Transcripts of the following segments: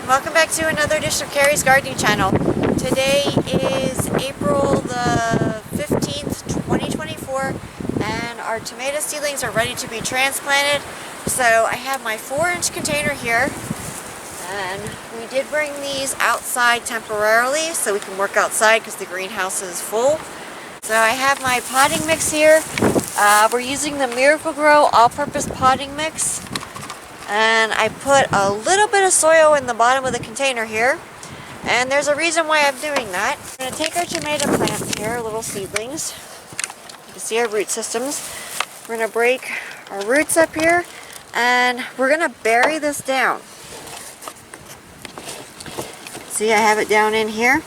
and welcome back to another edition of Carrie's Gardening Channel. Today is April the 15th, 2024, and our tomato seedlings are ready to be transplanted. So I have my 4-inch container here, and we did bring these outside temporarily so we can work outside because the greenhouse is full. So I have my potting mix here. We're using the Miracle-Gro all-purpose potting mix. And I put a little bit of soil in the bottom of the container here. And there's a reason why I'm doing that. We're going to take our tomato plants here, little seedlings. You can see our root systems. We're going to break our roots up here. And we're going to bury this down. See, I have it down in here.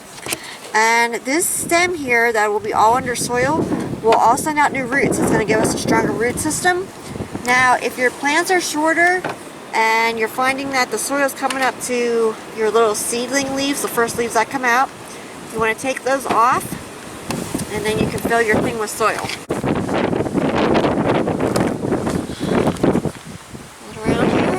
And this stem here that will be all under soil will all send out new roots. It's going to give us a stronger root system. Now, if your plants are shorter, and you're finding that the soil is coming up to your little seedling leaves, the first leaves that come out, you want to take those off, and then you can fill your thing with soil. Put it around here.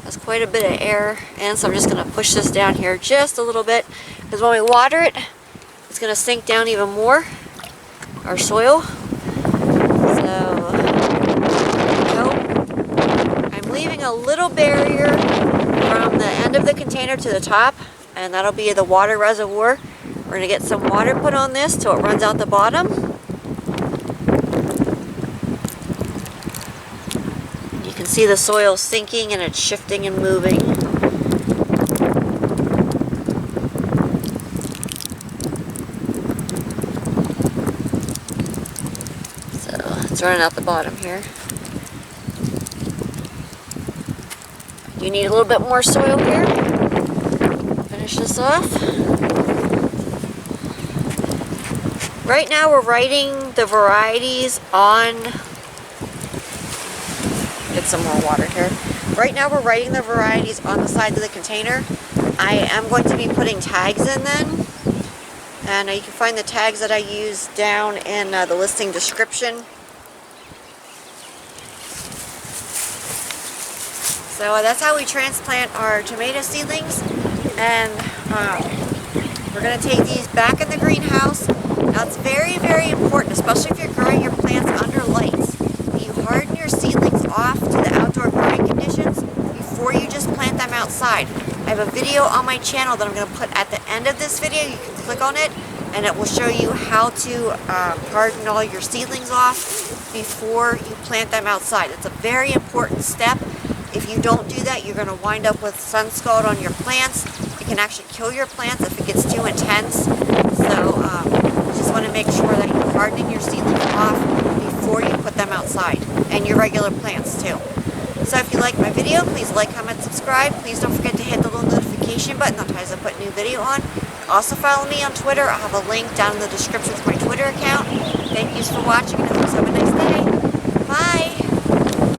That's quite a bit of air, and so I'm just going to push this down here just a little bit, because when we water it, it's going to sink down even more, our soil. So, I'm leaving a little barrier from the end of the container to the top, and that'll be the water reservoir. We're going to get some water put on this till it runs out the bottom. You can see the soil sinking and it's shifting and moving. It's running out the bottom here. You need a little bit more soil here. Finish this off. Right now we're writing the varieties on... Get some more water here. Right now we're writing the varieties on the side of the container. I am going to be putting tags in then. And you can find the tags that I use down in the listing description. So that's how we transplant our tomato seedlings, and we're going to take these back in the greenhouse. Now it's very, very important, especially if you're growing your plants under lights, that you harden your seedlings off to the outdoor growing conditions before you just plant them outside. I have a video on my channel that I'm going to put at the end of this video. You can click on it, and it will show you how to harden all your seedlings off before you plant them outside. It's a very important step. If you don't do that, you're going to wind up with sun scald on your plants. It can actually kill your plants if it gets too intense. So you just want to make sure that you're hardening your seedlings off before you put them outside, and your regular plants too. So if you like my video, please like, comment, subscribe. Please don't forget to hit the little notification button that tells I put a new video on. Also follow me on Twitter. I'll have a link down in the description for my Twitter account. Thank you for watching, and have a nice day.